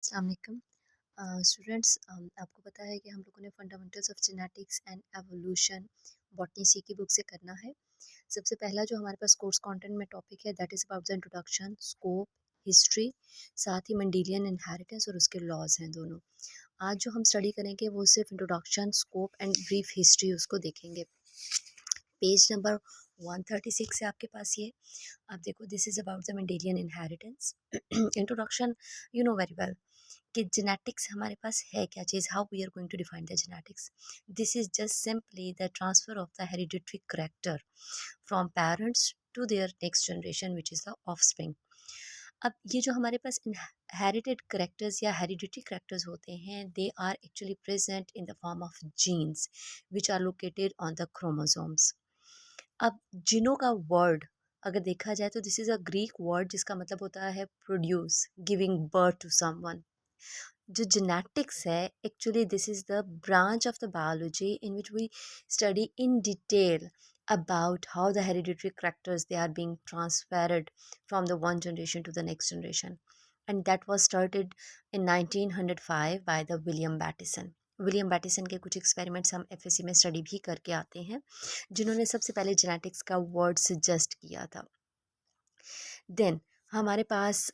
अस्सलाम वालेकुम स्टूडेंट्स। आपको पता है कि हम लोगों ने fundamentals of genetics and evolution botany C की बुक से करना है। सबसे पहला जो हमारे पास कोर्स कंटेंट में टॉपिक है that is about the introduction, scope, history, साथ ही मेंडेलियन इनहेरिटेंस और उसके लॉज हैं दोनों। आज जो हम स्टडी करेंगे वो सिर्फ introduction, scope and brief history उसको देखेंगे। पेज नंबर 136 है आपके पास ये। आप देखो, this is about the Mendelian inheritance. Introduction, you know very well कि जेनेटिक्स हमारे पास है क्या चीज़, how we are going to define the genetics. This is just simply the transfer of the hereditary character from parents to their next generation which is the offspring. अब ये जो हमारे पास इनहेरिटेड करेक्टर्स या हेरिडिटरी करेक्टर्स होते हैं, they are actually present in the form of jeans which are located on the chromosomes. अब जीनों का वर्ड अगर देखा जाए तो this is a Greek word जिसका मतलब होता है produce, giving birth to someone. जो जेनेटिक्स है, actually this is the branch of the biology in which we study in detail about how the hereditary characters they are being transferred from the one generation to the next generation, and that was started in 1905 by the William Bateson. William Bateson के कुछ experiments हम FSc में study भी करके आते हैं, जिन्होंने सबसे पहले जेनेटिक्स का वर्ड सजेस्ट किया था। देन हमारे पास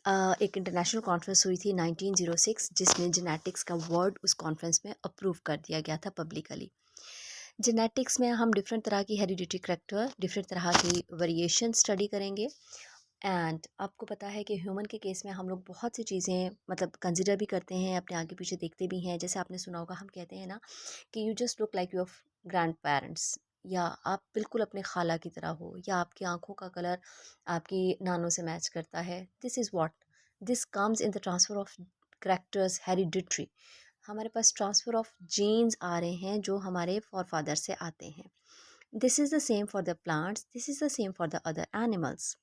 एक इंटरनेशनल कॉन्फ्रेंस हुई थी 1906, जिसमें जेनेटिक्स का वर्ड उस कॉन्फ्रेंस में अप्रूव कर दिया गया था पब्लिकली। जेनेटिक्स में हम डिफरेंट तरह की हेरिडिटरी करेक्टर, डिफरेंट तरह की वेरिएशन स्टडी करेंगे। एंड आपको पता है कि ह्यूमन के केस में हम लोग बहुत सी चीज़ें मतलब कंसिडर भी करते हैं, अपने आगे पीछे देखते भी हैं। जैसे आपने सुना होगा, हम कहते हैं ना कि you just look like your grand parents, या आप बिल्कुल अपने खाला की तरह हो, या आपकी आंखों का कलर आपकी नानों से मैच करता है। This is what this comes in the transfer of characters hereditary. हमारे पास ट्रांसफ़र ऑफ जीन्स आ रहे हैं जो हमारे फॉरफादर से आते हैं। This is the same for the plants, this is the same for the other animals.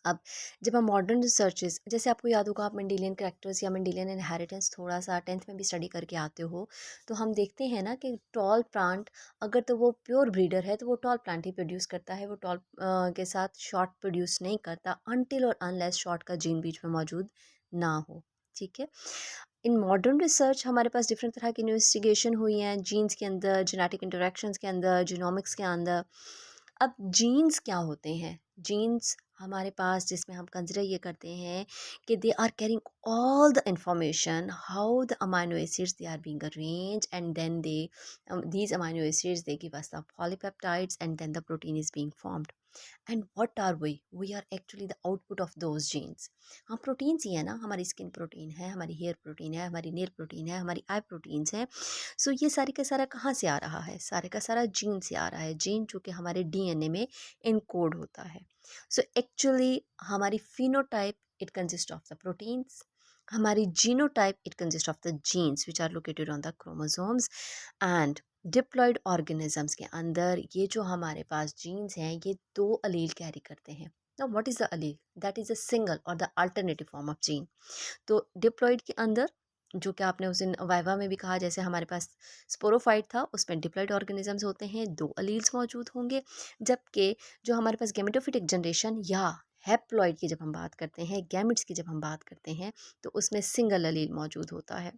अब जब हम मॉडर्न रिसर्चेस, जैसे आपको याद होगा, आप मेंडेलियन कैरेक्टर्स या मेंडेलियन इनहेरिटेंस थोड़ा सा 10th में भी स्टडी करके आते हो, तो हम देखते हैं ना कि टॉल प्लांट, अगर तो वो प्योर ब्रीडर है तो वो टॉल प्लांट ही प्रोड्यूस करता है, वो टॉल के साथ शॉर्ट प्रोड्यूस नहीं करता अनटिल और अनलेस शॉर्ट का जीन बीच में मौजूद ना हो। ठीक है। इन मॉडर्न रिसर्च हमारे पास डिफरेंट तरह की इन्वेस्टिगेशन हुई हैं जीन्स के अंदर, जेनेटिक इंटरेक्शंस के अंदर, जीनोमिक्स के अंदर। अब जीन्स क्या होते हैं? जीन्स हमारे पास जिसमें हम कंसिडर ये करते हैं कि they are carrying all the information how the amino acids they are being arranged, and then they these amino acids they give us the polypeptides, and then the protein is being formed. And what are we are actually the output of those genes. हम proteins ही है ना, हमारी skin protein है, हमारी hair protein है, हमारी nail protein है, हमारी आई प्रोटीन्स हैं। सो ये सारे का सारा कहाँ से आ रहा है? सारे का सारा जीन से आ रहा है। जीन जो कि हमारे डीएनए में इनकोड होता है। सो एक्चुअली हमारी phenotype it consist of the proteins, हमारी genotype it consist of the genes which are located on the chromosomes. And diploid organisms के अंदर ये जो हमारे पास जीन्स हैं, ये दो अलील कैरी करते हैं। Now what is the allele? That is a single or the alternative form of gene. तो डिप्लॉइड के अंदर, जो कि आपने उस दिन वाइवा में भी कहा, जैसे हमारे पास स्पोरोफाइट था, उसमें डिप्लॉइड ऑर्गेनिजम्स होते हैं, दो अलील्स मौजूद होंगे। जबकि जो हमारे पास गेमेटोफिटिक जनरेशन या हैप्लॉइड की जब हम बात करते हैं, गैमिट्स की जब हम बात करते हैं, तो उसमें सिंगल अलील मौजूद होता है।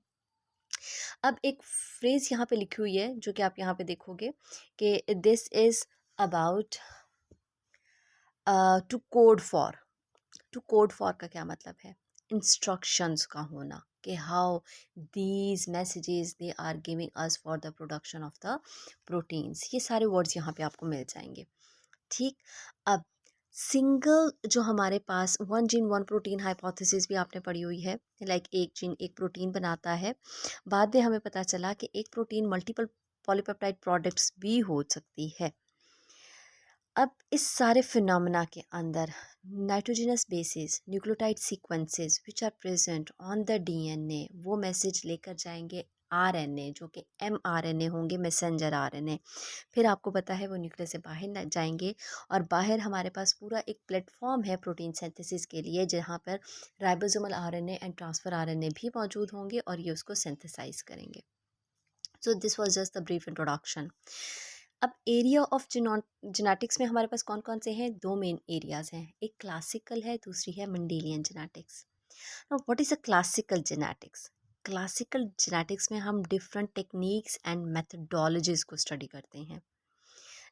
अब एक फ्रेज यहाँ पे लिखी हुई है जो कि आप यहाँ पे देखोगे कि this is about to code for. To code for का क्या मतलब है? इंस्ट्रक्शंस का होना, कि how these messages they are giving us for the production of the proteins. ये सारे वर्ड्स यहाँ पे आपको मिल जाएंगे। ठीक। अब सिंगल जो हमारे पास one gene one protein hypothesis भी आपने पढ़ी हुई है, लाइक एक जीन एक प्रोटीन बनाता है। बाद में हमें पता चला कि एक प्रोटीन मल्टीपल पॉलीपेप्टाइड प्रोडक्ट्स भी हो सकती है। अब इस सारे फिनोमेना के अंदर nitrogenous bases, nucleotide sequences which are present on the DNA, वो मैसेज लेकर जाएंगे आरएनए, जो कि एमआरएनए होंगे, मैसेंजर आरएनए। फिर आपको पता है वो न्यूक्लियस से बाहर जाएंगे, और बाहर हमारे पास पूरा एक प्लेटफॉर्म है प्रोटीन सिंथेसिस के लिए, जहाँ पर ribosomal RNA and transfer RNA भी मौजूद होंगे और ये उसको सिंथेसाइज करेंगे। So this was just the brief introduction. अब एरिया ऑफ जेनेटिक्स में हमारे पास कौन कौन से हैं? दो मेन एरियाज हैं, एक क्लासिकल है, दूसरी है Mendelian genetics. Now what is a classical genetics? Classical genetics में हम डिफरेंट टेक्निक्स एंड मेथडोलॉजीज को स्टडी करते हैं.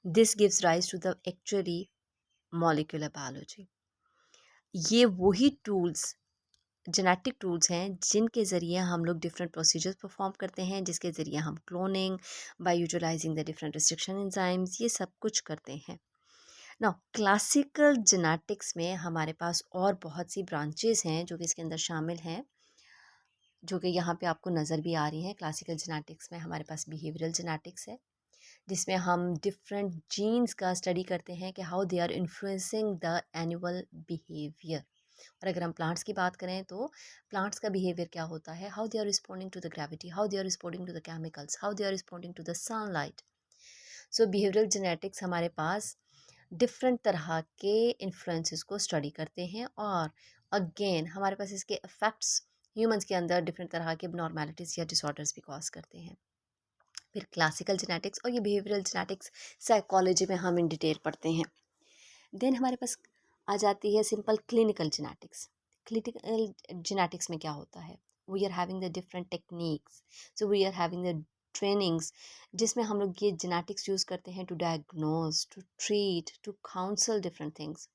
This gives rise to the actually molecular biology. ये वही टूल्स, जेनेटिक टूल्स हैं जिनके ज़रिए हम लोग डिफरेंट प्रोसीजर्स परफॉर्म करते हैं, जिसके ज़रिए हम cloning by utilising the different restriction enzymes ये सब कुछ करते हैं. नाउ क्लासिकल जेनेटिक्स में हमारे पास और बहुत सी ब्रांचेस हैं जो कि इसके अंदर शामिल हैं, जो कि यहाँ पे आपको नज़र भी आ रही हैं. क्लासिकल जेनेटिक्स में हमारे पास बिहेवियरल जेनेटिक्स है, जिसमें हम डिफरेंट जीन्स का स्टडी करते हैं कि how they are influencing the animal behaviour. और अगर हम प्लांट्स की बात करें तो प्लांट्स का बिहेवियर क्या होता है, how they are responding to the gravity, how they are responding to the chemicals, how they are responding to the sunlight. So behavioural genetics हमारे पास डिफरेंट तरह के इन्फ्लुएंसेस को स्टडी करते हैं, और अगेन हमारे पास इसके इफ़ेक्ट्स ह्यूमंस के अंदर डिफरेंट तरह के नॉर्मेलिटीज़ या डिसऑर्डर्स भी कॉज करते हैं. फिर क्लासिकल जेनेटिक्स और ये बिहेवियरल जेनेटिक्स साइकोलॉजी में हम इन डिटेल पढ़ते हैं. देन हमारे पास आ जाती है simple clinical genetics. Clinical genetics में क्या होता है, we are having the different techniques, so we are having the trainings जिसमें हम लोग ये जेनेटिक्स यूज़ करते हैं to diagnose, to treat, to counsel different things.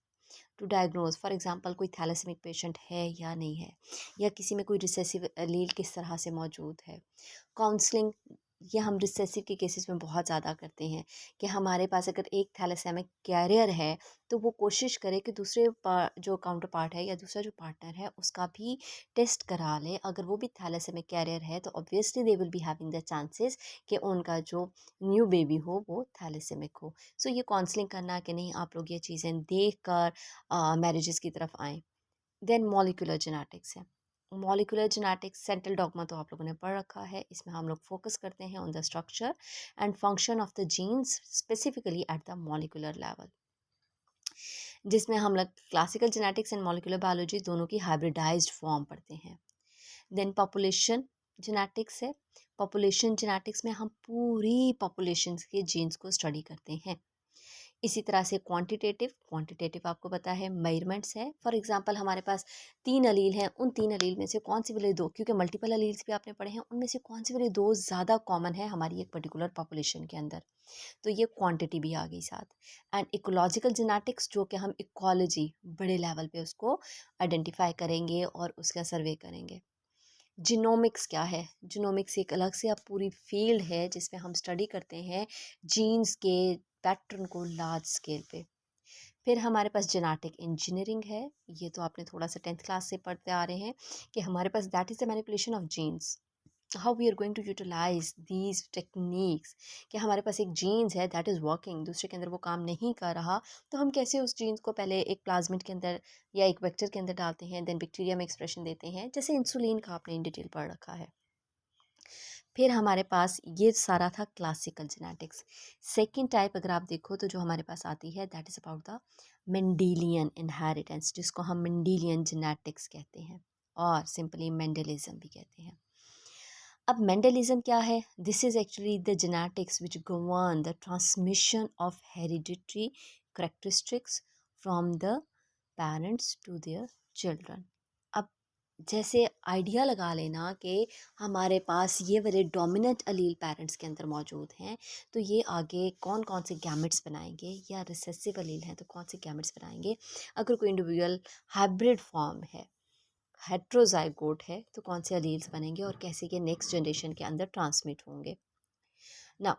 To diagnose for example कोई थैलेसेमिक पेशेंट है या नहीं है, या किसी में कोई रिसेसिव एलील किस तरह से मौजूद है. काउंसलिंग, ये हम रिसेसिव के केसेस में बहुत ज़्यादा करते हैं कि हमारे पास अगर एक थैलेसेमिक कैरियर है तो वो कोशिश करे कि दूसरे जो काउंटर पार्ट है या दूसरा जो पार्टनर है उसका भी टेस्ट करा ले. अगर वो भी थैलेसेमिक कैरियर है तो obviously they will be having the chances कि उनका जो न्यू बेबी हो वो थैलेसेमिक हो. सो ये काउंसलिंग करना कि नहीं आप लोग ये चीज़ें देख कर मैरिजेस की तरफ आएँ. देन मॉलिक्यूलर जेनेटिक्स है. मॉलिक्यूलर जेनेटिक्स सेंट्रल डॉग्मा तो आप लोगों ने पढ़ रखा है. इसमें हम लोग फोकस करते हैं on the structure and function of the genes specifically at the molecular level, जिसमें हम लोग classical genetics and molecular biology दोनों की हाइब्रिडाइज्ड फॉर्म पढ़ते हैं. देन पॉपुलेशन जेनेटिक्स है. पॉपुलेशन जेनेटिक्स में हम पूरी पॉपुलेशन के जीन्स को स्टडी करते हैं. इसी तरह से क्वांटिटेटिव, क्वांटिटेटिव आपको पता है मेजरमेंट्स है. फॉर एग्जांपल हमारे पास 3 अलील हैं, उन 3 अलील में से कौन सी वाले 2, क्योंकि मल्टीपल अलील्स भी आपने पढ़े हैं, उनमें से कौन सी वाले 2 ज़्यादा कॉमन है हमारी एक पर्टिकुलर पॉपुलेशन के अंदर. तो ये क्वांटिटी भी आ गई साथ. एंड इकोलॉजिकल जेनेटिक्स जो कि हम इकोलॉजी बड़े लेवल पे उसको आइडेंटिफाई करेंगे और उसका सर्वे करेंगे. जिनोमिक्स क्या है, जिनोमिक्स एक अलग से अब पूरी फील्ड है जिसमें हम स्टडी करते हैं जीन्स के पैटर्न को लार्ज स्केल पे. फिर हमारे पास जेनेटिक इंजीनियरिंग है. ये तो आपने थोड़ा सा 10th क्लास से पढ़ते आ रहे हैं कि हमारे पास that is the manipulation of genes, how we are going to utilize these techniques. कि हमारे पास एक जीन्स है दैट इज़ वर्किंग, दूसरे के अंदर वो काम नहीं कर रहा, तो हम कैसे उस जीन्स को पहले एक प्लाज्मिड के अंदर या एक वेक्टर के अंदर डालते हैं, देन बैक्टीरिया में एक्सप्रेशन देते हैं, जैसे इंसुलिन का आपने इन डिटेल पढ़ रखा है. फिर हमारे पास ये सारा था क्लासिकल जेनेटिक्स. सेकंड टाइप अगर आप देखो तो जो हमारे पास आती है that is about the Mendelian inheritance, जिसको हम मेंडेलियन जेनेटिक्स कहते हैं और सिंपली मेंडलिज्म भी कहते हैं. अब मेंडलिज्म क्या है? This is actually the genetics which govern the transmission of hereditary characteristics from the parents to their children. अब जैसे आइडिया लगा लेना कि हमारे पास ये वाले डोमिनेंट अलील पेरेंट्स के अंदर मौजूद हैं, तो ये आगे कौन कौन से गैमेट्स बनाएंगे, या रिसेसिव अलील हैं तो कौन से गैमेट्स बनाएंगे. अगर कोई इंडिविजुअल हाइब्रिड फॉर्म है, हेट्रोजाइगोट है, तो कौन से अलील्स बनेंगे और कैसे ये नेक्स्ट जनरेशन के अंदर ट्रांसमिट होंगे. ना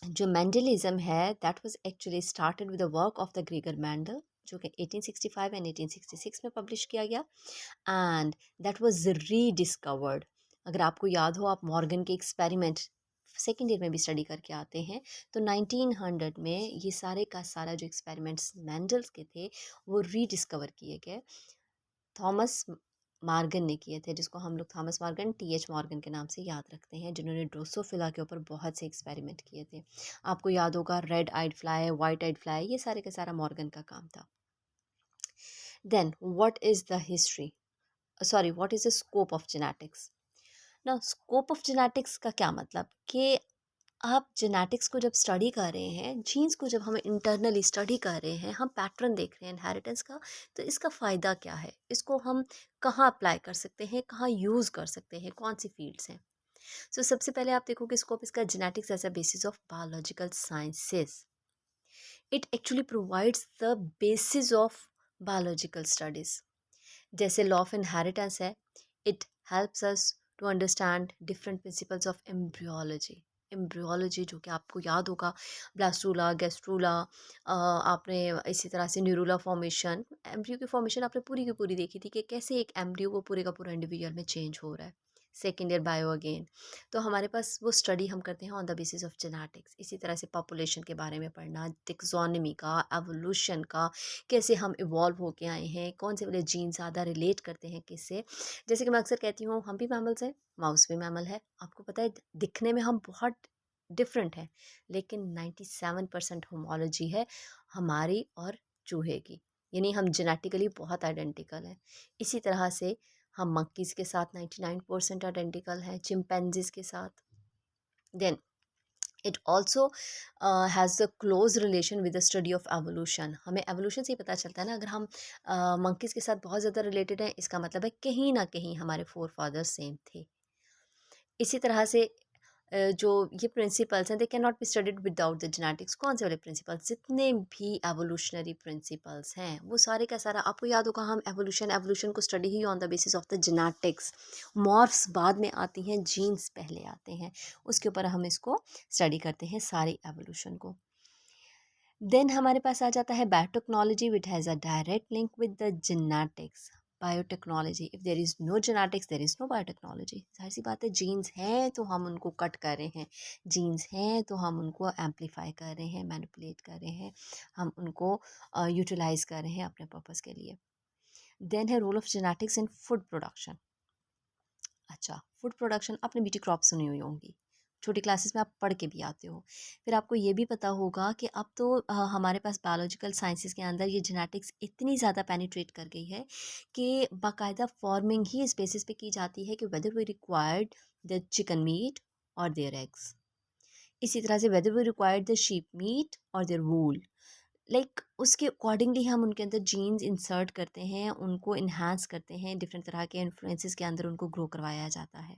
जो मेंडलिज्म है that was actually started with the work of the Gregor Mendel, जो कि 1865 एंड 1866 में पब्लिश किया गया, एंड दैट वाज रीडिस्कवर्ड. अगर आपको याद हो, आप मॉर्गन के एक्सपेरिमेंट सेकेंड ईयर में भी स्टडी करके आते हैं, तो 1900 में ये सारे का सारा जो एक्सपेरिमेंट्स मैंडल्स के थे वो रीडिस्कवर किए गए. थॉमस मार्गन ने किए थे, जिसको हम लोग थॉमस मार्गन, टीएच मॉर्गन के नाम से याद रखते हैं, जिन्होंने ड्रोसोफिला के ऊपर बहुत से एक्सपेरिमेंट किए थे. आपको याद होगा red eyed fly, white eyed fly, ये सारे का सारा मॉर्गन का काम था. Then what is the history, sorry what is the scope of genetics. ना स्कोप ऑफ जेनेटिक्स का क्या मतलब कि आप जेनेटिक्स को जब स्टडी कर रहे हैं, जीन्स को जब हम इंटरनली स्टडी कर रहे हैं, हम पैटर्न देख रहे हैं इनहेरिटेंस का, तो इसका फ़ायदा क्या है? इसको हम कहाँ अप्लाई कर सकते हैं, कहाँ यूज़ कर सकते हैं, कौन-सी फ़ील्ड्स हैं? सो सबसे पहले आप देखोगे स्कोप इसका genetics as a basis of biological sciences. It actually provides the basis of biological studies. जैसे लॉ ऑफ इनहेरिटेंस है, it helps us to understand different principles of embryology. Embryology जो कि आपको याद होगा, ब्लास्टूला, गैस्ट्रूला, आपने इसी तरह से न्यूरूला फॉर्मेशन, एम्ब्रियो की फॉर्मेशन आपने पूरी की पूरी देखी थी कि कैसे एक एम्ब्रियो वो पूरे का पूरा इंडिविजुअल में चेंज हो रहा है। सेकेंड ईयर बायो अगेन, तो हमारे पास वो स्टडी हम करते हैं on the basis of genetics. इसी तरह से पॉपुलेशन के बारे में पढ़ना, टेक्सोनोमी का, एवोल्यूशन का, कैसे हम इवॉल्व होके आए हैं, कौन से वाले जीन ज़्यादा रिलेट करते हैं किससे। जैसे कि मैं अक्सर कहती हूँ, हम भी मैमल्स हैं, माउस भी मैमल है। आपको पता है दिखने में हम बहुत डिफरेंट हैं, लेकिन 97% होमोलॉजी है हमारी और चूहे की, यानी हम जेनेटिकली बहुत आइडेंटिकल हैं। इसी तरह से हम मंकीज़ के साथ 99% आइडेंटिकल हैं, चिंपैंजीज़ के साथ। Then it also has a close relation with the study of evolution. हमें एवोल्यूशन से ही पता चलता है ना, अगर हम मंकीज़ के साथ बहुत ज़्यादा रिलेटेड हैं, इसका मतलब है कहीं ना कहीं हमारे फोर फादर्स सेम थे। इसी तरह से जो ये प्रिंसिपल्स हैं, they can not be studied without the genetics. कौन से वाले प्रिंसिपल्स? जितने भी एवोल्यूशनरी प्रिंसिपल्स हैं, वो सारे का सारा आपको याद होगा। हम एवोल्यूशन एवोल्यूशन को study he on the basis of the genetics. Morphs बाद में आती हैं, जीन्स पहले आते हैं, उसके ऊपर हम इसको स्टडी करते हैं सारी एवोल्यूशन को। देन हमारे पास आ जाता है biotechnology, which has a direct link with the genetics. Biotechnology, if there is no genetics there is no biotechnology. जाहिर सी बात है, जीन्स हैं तो हम उनको कट कर रहे हैं, जीन्स हैं तो हम उनको एम्पलीफाई कर रहे हैं, मैनिपुलेट कर रहे हैं, हम उनको यूटिलाइज कर रहे हैं अपने पर्पज़ के लिए। देन है role of genetics in food production. अच्छा, फूड प्रोडक्शन आपने बीटी क्रॉप सुनी हुई होंगी, छोटी क्लासेस में आप पढ़ के भी आते हो। फिर आपको ये भी पता होगा कि अब तो हमारे पास बायोलॉजिकल साइंसेस के अंदर ये जेनेटिक्स इतनी ज़्यादा पेनिट्रेट कर गई है कि बाकायदा फार्मिंग ही इस बेसिस पे की जाती है कि whether we required the chicken meat और देयर एग्स। इसी तरह से whether we required the sheep meat और देयर वूल, लाइक उसके अकॉर्डिंगली हम उनके अंदर जीन्स इंसर्ट करते हैं, उनको इन्हांस करते हैं, डिफरेंट तरह के इन्फ्लुएंसेस के अंदर उनको ग्रो करवाया जाता है।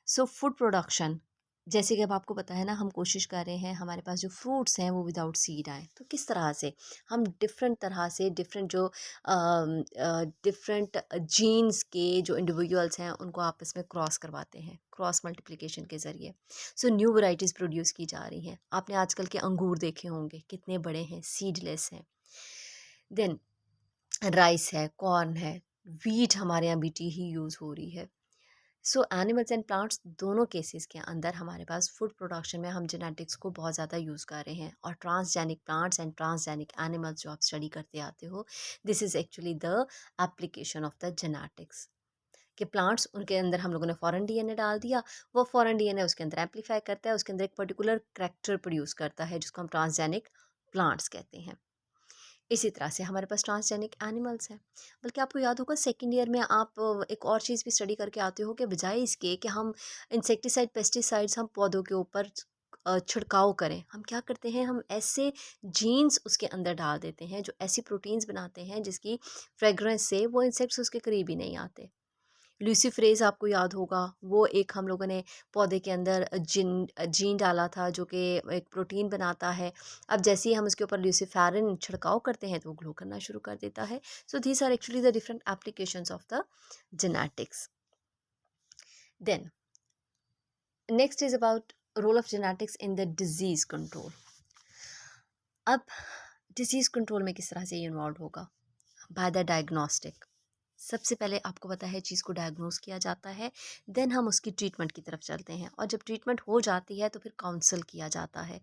सो फूड प्रोडक्शन, जैसे कि अब आपको पता है ना, हम कोशिश कर रहे हैं हमारे पास जो फ्रूट्स हैं वो विदाउट सीड आए, तो किस तरह से हम डिफरेंट तरह से डिफरेंट जो डिफरेंट जीन्स के जो इंडिविजुअल्स हैं उनको आपस में क्रॉस करवाते हैं, क्रॉस मल्टीप्लिकेशन के ज़रिए। सो न्यू वैरायटीज़ प्रोड्यूस की जा रही हैं। आपने आजकल के अंगूर देखे होंगे, कितने बड़े हैं, सीडलेस हैं। देन राइस है, कॉर्न है, वीट हमारे यहाँ बीटी ही यूज़ हो रही है। सो एनिमल्स एंड प्लांट्स दोनों केसेस के अंदर हमारे पास फूड प्रोडक्शन में हम जेनेटिक्स को बहुत ज़्यादा यूज़ कर रहे हैं। और transgenic plants and transgenic animals जो आप स्टडी करते आते हो, this is actually the application of the genetics. कि प्लांट्स, उनके अंदर हम लोगों ने फॉरेन डीएनए डाल दिया, वो फॉरेन डीएनए उसके अंदर एम्पलीफाई करता है, उसके अंदर एक पर्टिकुलर करैक्टर प्रोड्यूस करता है जिसको हम ट्रांसजेनिक प्लांट्स कहते हैं। इसी तरह से हमारे पास ट्रांसजेनिक एनिमल्स हैं। बल्कि आपको याद होगा सेकंड ईयर में आप एक और चीज़ भी स्टडी करके आते हो कि बजाय इसके कि हम इंसेक्टिसाइड पेस्टिसाइड्स हम पौधों के ऊपर छिड़काव करें, हम क्या करते हैं, हम ऐसे जीन्स उसके अंदर डाल देते हैं जो ऐसी प्रोटीन्स बनाते हैं जिसकी फ्रेगरेंस से वो इंसेक्ट्स उसके करीब ही नहीं आते। ल्यूसीफरेज़ आपको याद होगा, वो एक हम लोगों ने पौधे के अंदर जीन डाला था जो कि एक प्रोटीन बनाता है। अब जैसे ही हम उसके ऊपर ल्यूसीफेरिन छिड़काव करते हैं तो वो ग्लो करना शुरू कर देता है। So these are actually the different applications of the genetics. Then next is about role of genetics in the disease control. अब डिजीज़ कंट्रोल में किस तरह से ये इन्वॉल्व होगा? By the diagnostic. सबसे पहले आपको पता है चीज़ को डायग्नोस किया जाता है, देन हम उसकी ट्रीटमेंट की तरफ चलते हैं, और जब ट्रीटमेंट हो जाती है तो फिर काउंसल किया जाता है।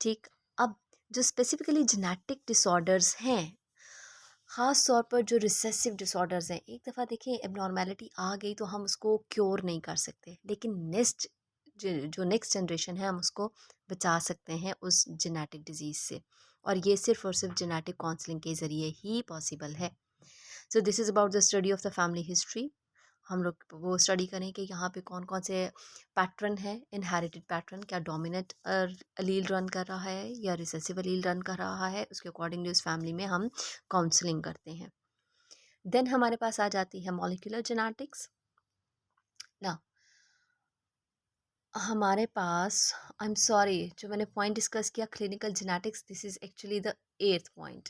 ठीक। अब जो स्पेसिफिकली जेनेटिक डिसऑर्डर्स हैं, ख़ास तौर पर जो रिसेसिव डिसऑर्डर्स हैं, एक दफ़ा देखिए एबनॉर्मेलिटी आ गई तो हम उसको क्योर नहीं कर सकते, लेकिन जो नेक्स्ट जनरेशन है हम उसको बचा सकते हैं उस जेनेटिक डिजीज़ से, और ये सिर्फ़ और सिर्फ जेनेटिक काउंसलिंग के ज़रिए ही पॉसिबल है। So this is about the study of the family history. हम लोग वो स्टडी करें कि यहाँ पे कौन कौन से पैटर्न है, इनहेरिटेड पैटर्न, क्या डोमिनेंट अलील रन कर रहा है या रिसेसिव अलील रन कर रहा है, उसके अकॉर्डिंगली उस फैमिली में हम काउंसलिंग करते हैं। देन हमारे पास आ जाती है मॉलिक्यूलर जेनेटिक्स। ना हमारे पास, आई एम सॉरी, जो मैंने पॉइंट डिस्कस किया clinical genetics, this is actually the 8th point.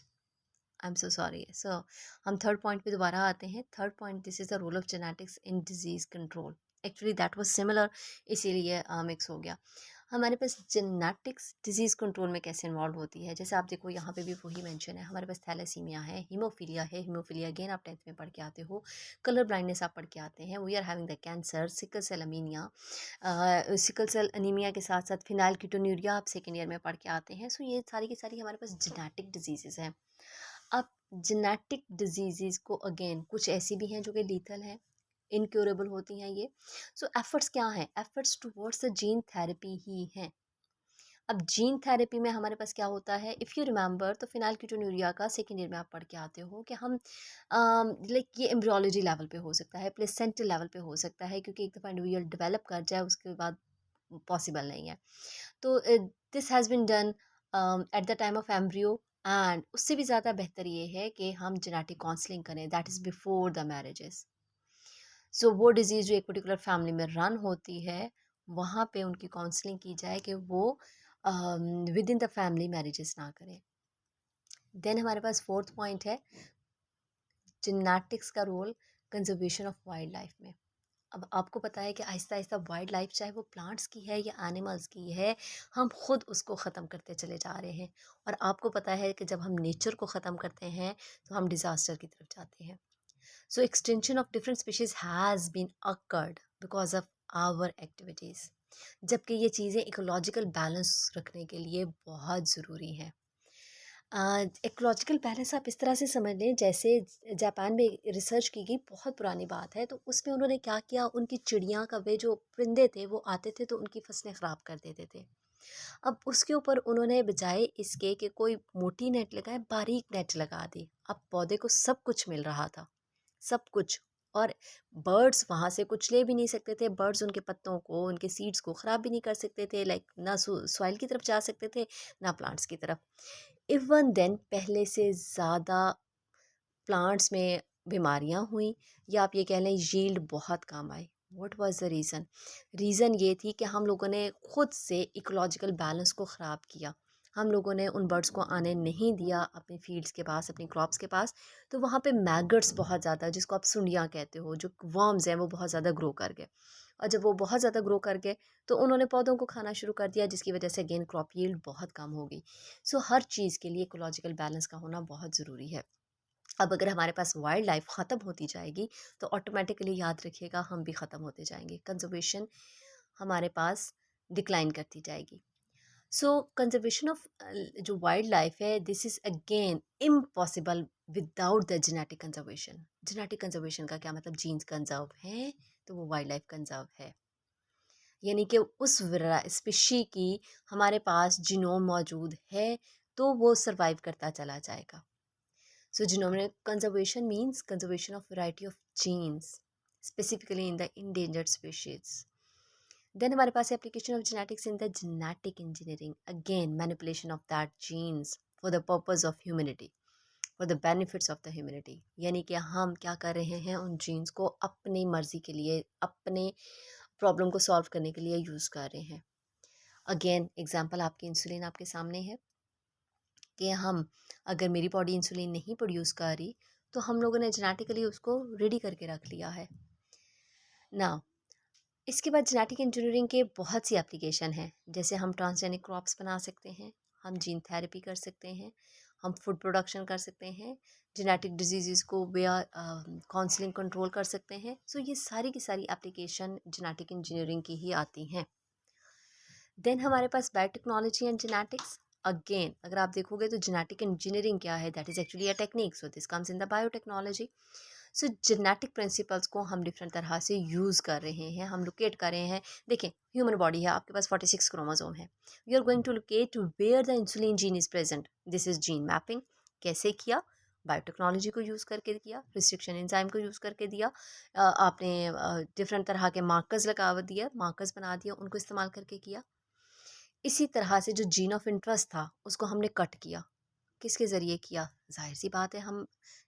I am so sorry. So हम थर्ड पॉइंट पे दोबारा आते हैं। Third point, this is the role of genetics in disease control. Actually that was similar, इसीलिए mix हो गया। हमारे पास genetics disease control में कैसे इन्वॉल्व होती है, जैसे आप देखो यहाँ पे भी वही मेंशन है। हमारे पास थैलेसीमिया है, हीमोफीलिया है, हीमोफीलिया अगेन आप 10th में पढ़ के आते हो। कलर ब्लाइंडनेस आप पढ़ के आते हैं। We are having the cancer, sickle cell anemia, sickle cell anemia के साथ साथ फिनाइलकीटोन्यूरिया आप सेकेंड ईयर में पढ़ के आते हैं। सो ये सारी की सारी हमारे पास जेनेटिक डिजीजेज हैं। अब जेनेटिक डिजीजेस को अगेन कुछ ऐसी भी हैं जो कि लीथल हैं, इनक्योरेबल होती हैं ये। सो एफर्ट्स क्या हैं? Efforts towards the gene therapy ही हैं। अब जीन थेरेपी में हमारे पास क्या होता है, इफ़ यू रिमेंबर, तो फिनाइलकीटोन्यूरिया का सेकेंड ईयर में आप पढ़ के आते हो कि हम लाइक ये एम्ब्रियोलॉजी लेवल पे हो सकता है, प्लेसेंटल लेवल पे हो सकता है, क्योंकि एक दफ़ा इंडिविजुअल डेवलप कर जाए उसके बाद पॉसिबल नहीं है। तो this has been done at the time of embryo, and उससे भी ज़्यादा बेहतर ये है कि हम जेनेटिक काउंसलिंग करें, that is before the marriages. So वो डिज़ीज़ जो एक पर्टिकुलर फैमिली में रन होती है, वहाँ पे उनकी काउंसलिंग की जाए कि वो within the family marriages ना करें। देन हमारे पास फोर्थ पॉइंट है जेनेटिक्स का role conservation of wild life में। अब आपको पता है कि आहिस्ता आहिस्ता वाइल्ड लाइफ, चाहे वो प्लांट्स की है या एनिमल्स की है, हम खुद उसको ख़त्म करते चले जा रहे हैं। और आपको पता है कि जब हम नेचर को ख़त्म करते हैं तो हम डिज़ास्टर की तरफ जाते हैं। So extension of different species has been occurred because of our activities, जबकि ये चीज़ें इकोलॉजिकल बैलेंस रखने के लिए बहुत ज़रूरी हैं। इकोलॉजिकल बैलेंस आप इस तरह से समझ लें, जैसे जापान में रिसर्च की गई, बहुत पुरानी बात है, तो उसमें उन्होंने क्या किया, उनकी चिड़ियाँ कौवे जो परिंदे थे वो आते थे तो उनकी फसलें ख़राब कर देते थे। अब उसके ऊपर उन्होंने बजाय इसके कि कोई मोटी नेट लगाए, बारीक नेट लगा दी। अब पौधे को सब कुछ मिल रहा था, सब कुछ। और बर्ड्स वहाँ से कुछ ले भी नहीं सकते थे, बर्ड्स उनके पत्तों को, उनके सीड्स को ख़राब भी नहीं कर सकते थे, लाइक ना सॉइल की तरफ जा सकते थे ना प्लांट्स की तरफ। इवन देन पहले से ज़्यादा प्लांट्स में बीमारियां हुई, या आप ये कह लें यील्ड बहुत कम आई। What was the reason? Reason ये थी कि हम लोगों ने खुद से इकोलॉजिकल बैलेंस को ख़राब किया। हम लोगों ने उन बर्ड्स को आने नहीं दिया अपनी फील्ड्स के पास, अपनी क्रॉप्स के पास। तो वहाँ पे मैगट्स बहुत ज़्यादा, जिसको आप सुंडियाँ कहते हो, जो वर्म्स हैं, वो बहुत ज़्यादा ग्रो कर गए। और जब वो बहुत ज़्यादा ग्रो कर गए तो उन्होंने पौधों को खाना शुरू कर दिया, जिसकी वजह से अगेन क्रॉप यील्ड बहुत कम हो गई। सो हर चीज़ के लिए इकोलॉजिकल बैलेंस का होना बहुत ज़रूरी है। अब अगर हमारे पास वाइल्ड लाइफ ख़त्म होती जाएगी तो ऑटोमेटिकली याद रखिएगा हम भी ख़त्म होते जाएंगे, कंजर्वेशन हमारे पास डिक्लाइन करती जाएगी। सो कंजर्वेशन ऑफ जो वाइल्ड लाइफ है, this is again impossible without the genetic conservation. Genetic conservation का क्या मतलब? जीन्स कंजर्व हैं तो वो वाइल्ड लाइफ कंजर्व है, यानी कि उस स्पीशी की हमारे पास जीनोम मौजूद है तो वो सरवाइव करता चला जाएगा। So genomic conservation means conservation of variety of genes, specifically in the endangered species. Then हमारे पास application of genetics in the genetic engineering. Again, manipulation of that genes for the purpose of humanity, for the benefits of the humanity. यानी कि हम क्या कर रहे हैं, उन genes को अपनी मर्जी के लिए, अपने प्रॉब्लम को सॉल्व करने के लिए यूज़ कर रहे हैं। अगेन एग्जाम्पल आपकी इंसुलिन आपके सामने है कि हम, अगर मेरी बॉडी इंसुलिन नहीं प्रोड्यूस कर रही तो हम लोगों ने जेनेटिकली उसको रेडी करके रख लिया है ना। इसके बाद जेनेटिक इंजीनियरिंग के बहुत सी एप्लीकेशन हैं, जैसे हम ट्रांसजेनिक क्रॉप्स बना सकते हैं, हम जीन थेरेपी कर सकते हैं, हम फूड प्रोडक्शन कर सकते हैं, जेनेटिक डिजीज़ को वेया काउंसलिंग कंट्रोल कर सकते हैं। सो ये सारी की सारी एप्लीकेशन जेनेटिक इंजीनियरिंग की ही आती हैं। देन हमारे पास बायोटेक्नोलॉजी एंड जेनेटिक्स। अगेन अगर आप देखोगे तो जेनेटिक इंजीनियरिंग क्या है, that is actually a technique, so this comes in the biotechnology. So genetic principles को हम डिफरेंट तरह से यूज़ कर रहे हैं, हम लोकेट कर रहे हैं। देखें, ह्यूमन बॉडी है, आपके पास 46 क्रोमोसोम है। We are going to locate where the insulin gene is present, this is gene mapping. कैसे किया? बायोटेक्नोलॉजी को यूज़ करके किया, रिस्ट्रिक्शन एंजाइम को यूज़ करके दिया, आपने डिफरेंट तरह के मार्कर्स लगा दिया, मार्कर्स बना दिया, उनको इस्तेमाल करके किया। इसी तरह से जो जीन ऑफ इंटरेस्ट था उसको हमने कट किया। किसके ज़रिए किया? ज़ाहिर सी बात है, हम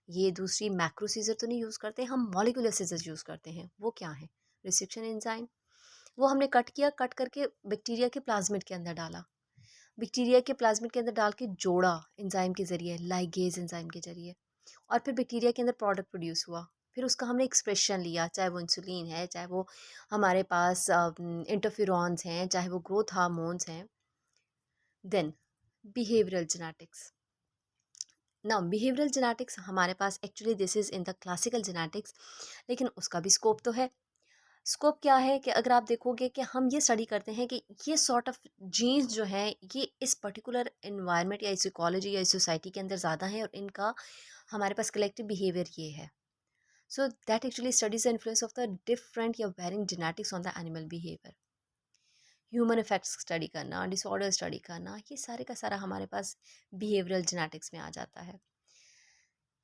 ये दूसरी मैक्रो सीज़र तो नहीं यूज़ करते, हम मॉलिक्यूलर सीज़र्स यूज़ करते हैं। वो क्या है? Restriction enzyme. वो हमने कट किया, कट करके बैक्टीरिया के प्लाज्मिड के अंदर डाला। बैक्टीरिया के प्लाज्मिड के अंदर डाल के जोड़ा एंजाइम के ज़रिए, लाइगेज एंजाइम के ज़रिए, और फिर बैक्टीरिया के अंदर प्रोडक्ट प्रोड्यूस हुआ। फिर उसका हमने एक्सप्रेशन लिया, चाहे वो इंसुलिन है, चाहे वो हमारे पास इंटरफेरॉन्स हैं, चाहे वो ग्रोथ हार्मोन्स हैं। Then behavioural genetics. ना बिहेवियरल जेनेटिक्स हमारे पास actually this is in the classical genetics, लेकिन उसका भी स्कोप तो है। स्कोप क्या है कि अगर आप देखोगे कि हम ये स्टडी करते हैं कि ये सॉर्ट ऑफ जीन्स जो हैं ये इस पर्टिकुलर इन्वायरमेंट या इस इकोलॉजी या इस सोसाइटी के अंदर ज़्यादा हैं, और इनका हमारे पास कलेक्टिव बिहेवियर ये है। So that actually studies the influence of the different या varying genetics on the animal behaviour. Human effects study करना, डिसऑर्डर स्टडी करना, ये सारे का सारा हमारे पास बिहेवियरल जेनेटिक्स में आ जाता है।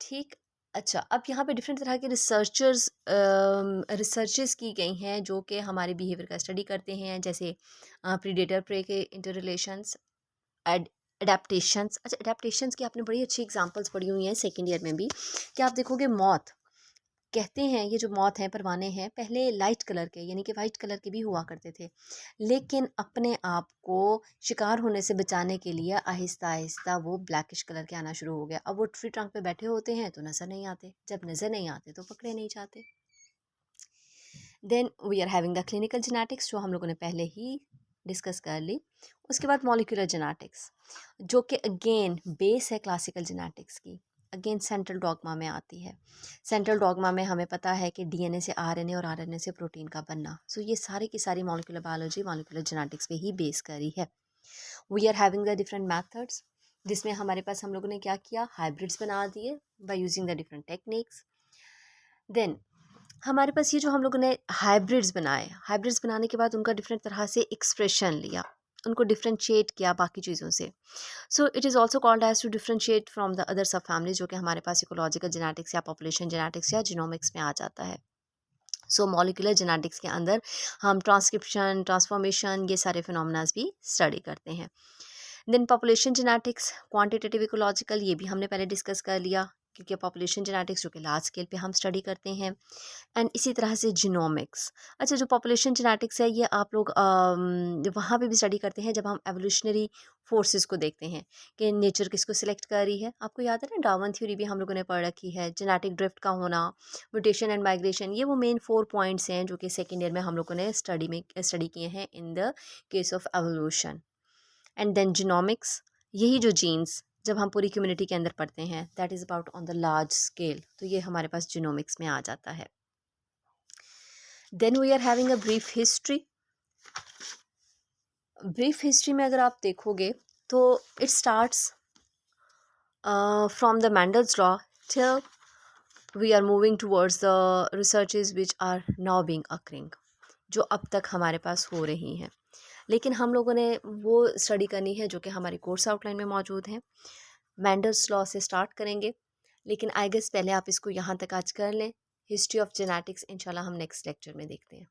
ठीक। अच्छा, अब यहाँ पे डिफरेंट तरह के रिसर्चेस की गई हैं जो कि हमारे बिहेवियर का स्टडी करते हैं, जैसे प्रीडेटर प्रे के इंटर रिलेशंस, एडेप्टेशंस। अच्छा, एडेप्टेशंस की आपने बड़ी अच्छी एग्जांपल्स पढ़ी हुई हैं सेकेंड ईयर में भी, कि आप देखोगे मौत, कहते हैं ये जो मौत हैं, परवाने हैं, पहले लाइट कलर के यानी कि वाइट कलर के भी हुआ करते थे, लेकिन अपने आप को शिकार होने से बचाने के लिए आहिस्ता आहिस्ता वो ब्लैकिश कलर के आना शुरू हो गया। अब वो ट्री ट्रंक पे बैठे होते हैं तो नज़र नहीं आते, जब नज़र नहीं आते तो पकड़े नहीं जाते। Then we are having the clinical genetics, जो हम लोगों ने पहले ही डिस्कस कर ली। उसके बाद मॉलिक्यूलर जेनेटिक्स, जो कि अगेन बेस है क्लासिकल जेनेटिक्स की, अगेन सेंट्रल डॉगमा में आती है। सेंट्रल डॉगमा में हमें पता है कि डीएनए से आरएनए और आरएनए से प्रोटीन का बनना, सो ये सारी की सारी मॉलिक्यूलर बायोलॉजी मॉलिक्यूलर जेनेटिक्स पे ही बेस करी है। We are having the different methods, जिसमें हमारे पास हम लोगों ने क्या किया, हाइब्रिड्स बना दिए by using the different techniques. Then हमारे पास ये जो हम लोगों ने हाइब्रिड्स बनाए, हाइब्रिड्स बनाने के बाद उनका डिफरेंट तरह से एक्सप्रेशन लिया, उनको डिफ्रेंशिएट किया बाकी चीज़ों से। So it is also called as to differentiate from the other sub family, जो कि हमारे पास इकोलॉजिकल जेनेटिक्स या पॉपुलेशन जेनेटिक्स या जीनोमिक्स में आ जाता है। सो मॉलिक्यूलर जेनेटिक्स के अंदर हम ट्रांसक्रिप्शन, ट्रांसफॉर्मेशन, ये सारे फिनोमेनास भी स्टडी करते हैं। Then population genetics, quantitative ecological, ये भी हमने पहले डिस्कस कर लिया, क्योंकि पॉपुलेशन जेनेटिक्स जो कि लार्ज स्केल पे हम स्टडी करते हैं। एंड इसी तरह से जीनोमिक्स। अच्छा, जो पॉपुलेशन जेनेटिक्स है ये आप लोग वहाँ पे भी स्टडी करते हैं जब हम एवोल्यूशनरी फोर्सेस को देखते हैं कि नेचर किसको सिलेक्ट कर रही है। आपको याद है ना, डार्विन थ्योरी भी हम लोगों ने पढ़ रखी है, जेनेटिक ड्रिफ्ट का होना, म्यूटेशन एंड माइग्रेशन, ये वो मेन 4 पॉइंट्स हैं जो कि सेकेंड ईयर में हम लोगों ने स्टडी किए हैं in the case of evolution. And then genomics, यही जो जीन्स जब हम पूरी कम्युनिटी के अंदर पढ़ते हैं, that is about on the large scale, तो ये हमारे पास जीनोमिक्स में आ जाता है। Then we are having a brief history. Brief history में अगर आप देखोगे तो it starts from the Mendel's law till we are moving towards the researches which are now being occurring, जो अब तक हमारे पास हो रही हैं। लेकिन हम लोगों ने वो स्टडी करनी है जो कि हमारी कोर्स आउटलाइन में मौजूद है। मैंडल्स लॉ से स्टार्ट करेंगे, लेकिन आई गेस पहले आप इसको यहाँ तक आज कर लें। हिस्ट्री ऑफ जेनेटिक्स इंशाल्लाह हम नेक्स्ट लेक्चर में देखते हैं।